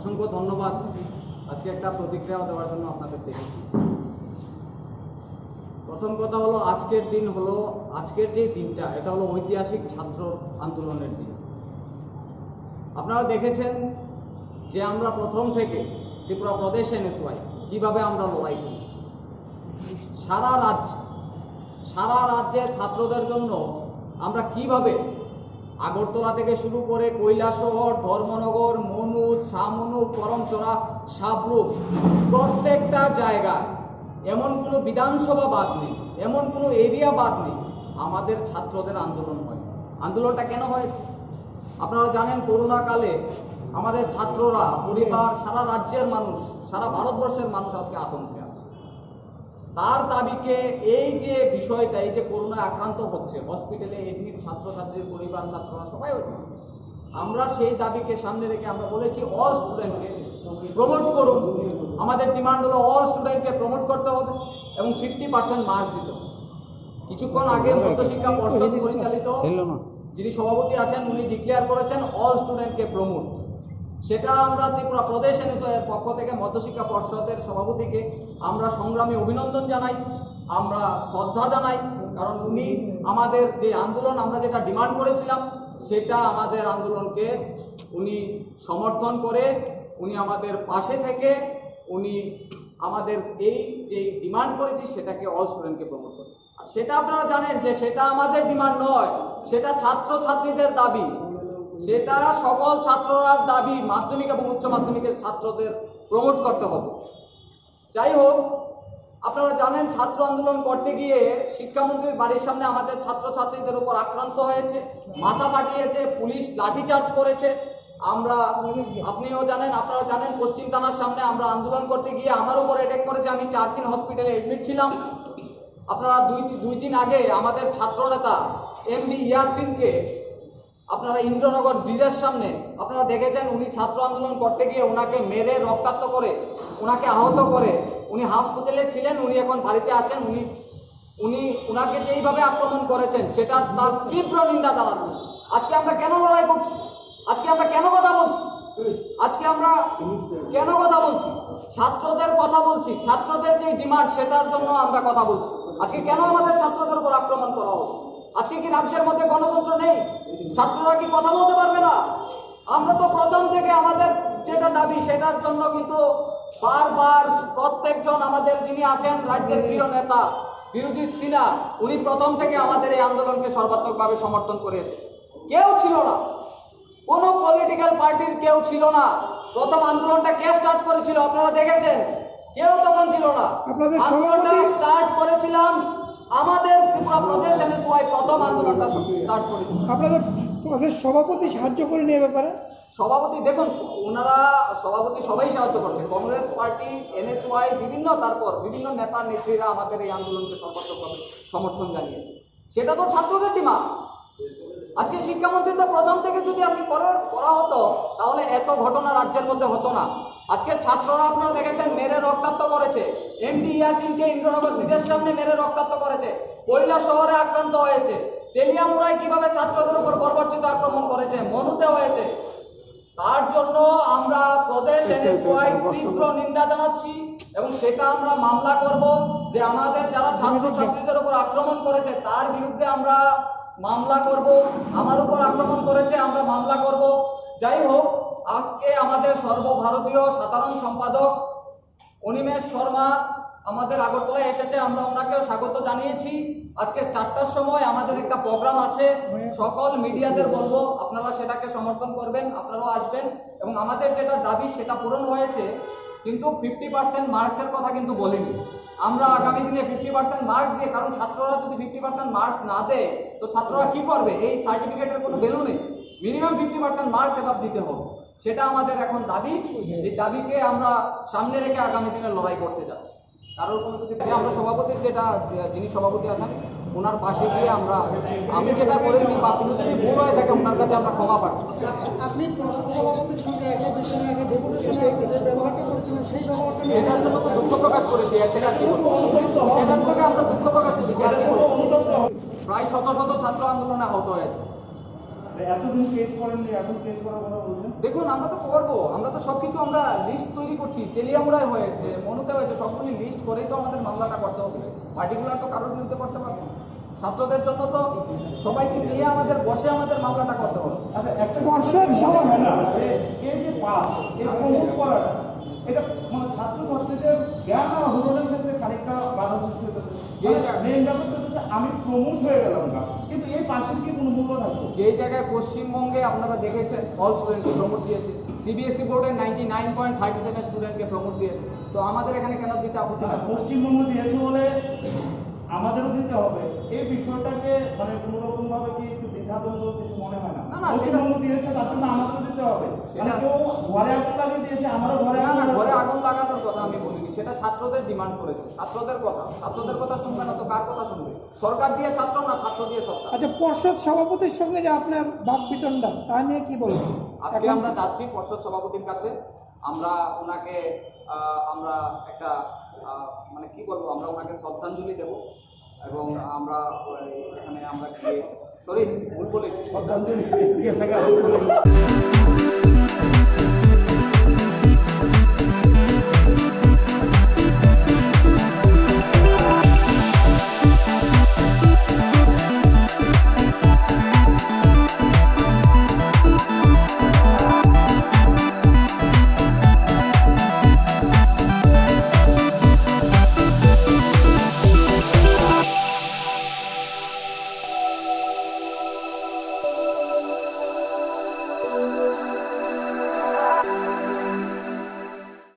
অসংখ্য ধন্যবাদ আজকে একটা প্রতিক্রিয়া দেওয়ার জন্য আপনাদের দেখেছি। প্রথম কথা হলো আজকের দিন হলো আজকের যে দিনটা এটা হলো ঐতিহাসিক ছাত্র আন্দোলনের দিন। আপনারা দেখেছেন যে আমরা প্রথম থেকে ত্রিপুরা প্রদেশ এনএসওয়াই কিভাবে আমরা লড়াই করেছি। সারা রাজ্যে ছাত্রদের জন্য আমরা কিভাবে আগরতলা থেকে শুরু করে কৈলাসহর, ধর্মনগর, মনুজ, শামনু, করমচড়া, সাবরুম প্রত্যেকটা জায়গায় এমন কোনো বিধানসভা বাদ নেই, এমন কোনো এরিয়া বাদ নেই আমাদের ছাত্রদের আন্দোলন হয়। আন্দোলনটা কেন হয়েছে আপনারা জানেন। করোনাকালে আমাদের ছাত্ররা, পরিবার, সারা রাজ্যের মানুষ, সারা ভারতবর্ষের মানুষ আজকে আতঙ্কে আছে। তার দাবিকে এই যে বিষয়টা, এই যে করোনা আক্রান্ত হচ্ছে, হসপিটালে এডমিট ছাত্রছাত্রীর পরিবার, ছাত্ররা সবাই আমরা সেই দাবিকে সামনে রেখে আমরা বলেছি অল স্টুডেন্টকে প্রমোট করুন। আমাদের ডিমান্ড হলো অল স্টুডেন্টকে প্রমোট করতে হবে এবং 50% মার্কস দিতে হবে। কিছুক্ষণ আগে মধ্যশিক্ষা পর্ষদ পরিচালিত যিনি সভাপতি আছেন উনি ডিক্লেয়ার করেছেন অল স্টুডেন্টকে প্রমোট। সেটা আমরা ত্রিপুরা প্রদেশ এনএসওয়াইয়ের পক্ষ থেকে মধ্যশিক্ষা পর্ষদের সভাপতিকে আমরা সংগ্রামী অভিনন্দন জানাই, আমরা শ্রদ্ধা জানাই। কারণ উনি আমাদের যে আন্দোলন, আমরা যেটা ডিমান্ড করেছিলাম সেটা আমাদের আন্দোলনকে উনি সমর্থন করে, উনি আমাদের পাশে থেকে উনি আমাদের এই যে ডিমান্ড করেছি সেটাকে অল স্টুডেন্টকে প্রমোট করছে। আর সেটা আপনারা জানেন যে সেটা আমাদের ডিমান্ড নয়, সেটা ছাত্রছাত্রীদের দাবি, সেটা সকল ছাত্ররার দাবি। মাধ্যমিক এবং উচ্চ মাধ্যমিকের ছাত্রদের প্রমোট করতে হবে। যাই হোক, আপনারা জানেন ছাত্র আন্দোলন করতে গিয়ে শিক্ষামন্ত্রীর বাড়ির সামনে আমাদের ছাত্রছাত্রীদের উপর আক্রান্ত হয়েছে, মাথা ফাটিয়েছে, পুলিশ লাঠিচার্জ করেছে। আপনিও জানেন, আপনারা জানেন পশ্চিম থানার সামনে আমরা আন্দোলন করতে গিয়ে আমার উপর অ্যাটাক করেছে। আমি 4 দিন হসপিটালে এডমিট ছিলাম। আপনারা দুই দিন আগে আমাদের ছাত্রনেতা এমডি ইয়াসিনকে আপনারা ইন্দ্রনগর ব্রিজের সামনে আপনারা দেখেছেন, উনি ছাত্র আন্দোলন করতে গিয়ে ওনাকে মেরে রক্তাক্ত করে, ওনাকে আহত করে, উনি হাসপাতালে ছিলেন, উনি এখন বাড়িতে আছেন। উনাকে যেইভাবে আক্রমণ করেছেন সেটার তার তীব্র নিন্দা জানাচ্ছি। আজকে আমরা কেন লড়াই করছি? আজকে আমরা কেন কথা বলছি? ছাত্রদের কথা বলছি, ছাত্রদের যে ডিমান্ড সেটার জন্য আমরা কথা বলছি। আজকে কেন আমাদের ছাত্রদের উপর আক্রমণ করা হবে? আজকে কি রাজ্যের মধ্যে গণতন্ত্র নেই? ছাত্ররা কি কথা বলতে পারবে না? আমরা তো প্রথম থেকে আমাদের যেটা দাবি সেটার জন্য কিন্তু বারবার প্রত্যেকজন আমাদের যিনি আছেন রাজ্যের প্রিয় নেতা বিরোজিৎ সিনহা, উনি প্রথম থেকে আমাদের এই আন্দোলনকে সর্বাত্মকভাবে সমর্থন করে এসেছে। কেউ ছিল না, কোনো পলিটিক্যাল পার্টির কেউ ছিল না। প্রথম আন্দোলনটা কে স্টার্ট করেছিল আপনারা দেখেছেন? কেউ তখন ছিল না। আন্দোলনটা স্টার্ট করেছিলাম আমাদের ত্রিপুরা প্রদেশ এনএসওয়াই প্রথম আন্দোলনটা স্টার্ট করেছিল। আপনাদের প্রদেশ সভাপতি সাহায্য করে নিয়ে ব্যাপারে? সভাপতি দেখুন, ওনারা সভাপতি সবাই সাহায্য করছে, কংগ্রেস পার্টি, এনএসওয়াই, বিভিন্ন নেতা নেত্রীরা আমাদের এই আন্দোলনকে সর্বাত্মকভাবে সমর্থন জানিয়েছে। সেটা তো ছাত্রদের ডিমান্ড। আজকে শিক্ষামন্ত্রী তো প্রথম থেকে যদি আজকে করা হতো তাহলে এত ঘটনা রাজ্যের মধ্যে হতো না। আজকে ছাত্ররা আপনারা দেখেছেন মেরে রক্তাক্ত করেছে, এমডি ইয়াসিনকে ইন্দ্রনগর ব্রিজের সামনে মেরে রক্তাক্ত করেছে, কৈলাসহরে আক্রান্ত হয়েছে, তেলিয়ামুড়ায় কিভাবে ছাত্রদের উপর বর্বরচিত আক্রমণ করেছে, মনুতে হয়েছে। তার জন্য আমরা প্রদেশ এনএসওয়াই তীব্র নিন্দা জানাচ্ছি এবং সেটা আমরা মামলা করব যে আমাদের যারা ছাত্রছাত্রীদের উপর আক্রমণ করেছে তার বিরুদ্ধে আমরা মামলা করব। আমার উপর আক্রমণ করেছে, আমরা মামলা করব। যাই হোক, আজকে আমাদের সর্বভারতীয় সাধারণ সম্পাদক অনিমেষ শর্মা আমাদের আগরতলায় এসেছে, আমরা ওনাকেও স্বাগত জানিয়েছি। আজকে 4টার সময় আমাদের একটা প্রোগ্রাম আছে, সকল মিডিয়াদের বলবো আপনারা সেটাকে সমর্থন করবেন, আপনারাও আসবেন এবং আমাদের যেটা দাবি সেটা পূরণ হয়েছে। কিন্তু 50% মার্কসের কথা কিন্তু বলিনি। আমরা আগামী দিনে 50% মার্কস দিয়ে, কারণ ছাত্ররা যদি 50% মার্কস না দেয় তো ছাত্ররা কি করবে? এই সার্টিফিকেটের কোনো ভ্যালু নেই। মিনিমাম 50% মার্কস এবার দিতে হবে, সেটা আমাদের এখন দাবি। এই দাবিকে আমরা সামনে রেখে আগামী দিনে লড়াই করতে যাচ্ছি। কারোর কোনো যদি আমরা সভাপতির যিনি সভাপতি আছেন ওনার পাশে গিয়ে আমি যেটা করেছি বা কোনো যদি ভুল হয়ে থাকে ওনার কাছে আমরা ক্ষমা পাচ্ছি। সেটার জন্য তো দুঃখ প্রকাশ করেছি, এর থেকে আর কি বলবো? সেটার থেকে আমরা দুঃখ প্রকাশ করেছি, প্রায় শত শত ছাত্র আন্দোলনে আহত হয়েছে। এতদিন কেস করেননি, এখন কেস করার কথা বলছেন। দেখুন, আমরা তো করবো, আমরা তো সবকিছু আমরা লিস্ট তৈরি করছি, তেলিয়ামুড়ায় হয়েছে, মনুতে হয়েছে, সবগুলি লিস্ট করেই তো আমাদের মামলাটা করতে হবে। পার্টিকুলার তো কারোর বিরুদ্ধে করতে পারবো না। ছাত্রদের জন্য তো সবাইকে নিয়ে আমাদের বসে আমাদের মামলাটা করতে হবে। আচ্ছা, একটা পর্ষদ সভা- হয় না, এই যে পাস, এই প্রমোট করাটা, এটা মানে ছাত্রছাত্রীদের জ্ঞান আহরণের ক্ষেত্রে খানিকটা বাধা সৃষ্টি হতেছে। মেইন ব্যাপারটা হচ্ছে আমি প্রমোট হয়ে গেলাম না, কিন্তু এই পাশের কি কোনো মূল্য থাকবে? যে জায়গায় পশ্চিমবঙ্গে আপনারা দেখেছেন অল স্টুডেন্টকে প্রমোট দিয়েছে, সিবিএসই বোর্ডের 99.37 স্টুডেন্টকে প্রমোট দিয়েছে, তো আমাদের এখানে কেন দিতে আপত্তি আর থাকবে? পশ্চিমবঙ্গ দিয়েছে বলে আমাদেরও দিতে হবে, এই বিষয়টাকে মানে কোনো রকম ভাবে কি একটু দ্বিধাদ্বন্দ্ব কিছু মনে হয় না? না, না, পশ্চিমবঙ্গ দিয়েছে তার জন্য আমাদেরও দিতে হবে। মানে কেউ ঘরে আগুন লাগিয়ে দিয়েছে, আমারও ঘরে না না, আগুন ঘরে লাগাবো। আগুন লাগানোর কথা আমি বলিনি, সেটা ছাত্রদের ডিমান্ড করেছে, ছাত্রদের কথা শুনবে না তো কার কথা শুনবে? সরকার দিয়ে ছাত্র না ছাত্র দিয়ে সরকার। আচ্ছা, পর্ষদ সভাপতির সঙ্গে যে আপনার বাক বিতণ্ডা, তা নিয়ে কি বলবেন? আজকে এখন- আমরা যাচ্ছি পর্ষদ সভাপতির কাছে, আমরা ওনাকে আমরা একটা মানে কি বলবো, আমরা ওনাকে শ্রদ্ধাঞ্জলি দেব এবং আমরা এখানে আমরা গিয়ে ভুল বলেছি, শ্রদ্ধাঞ্জলি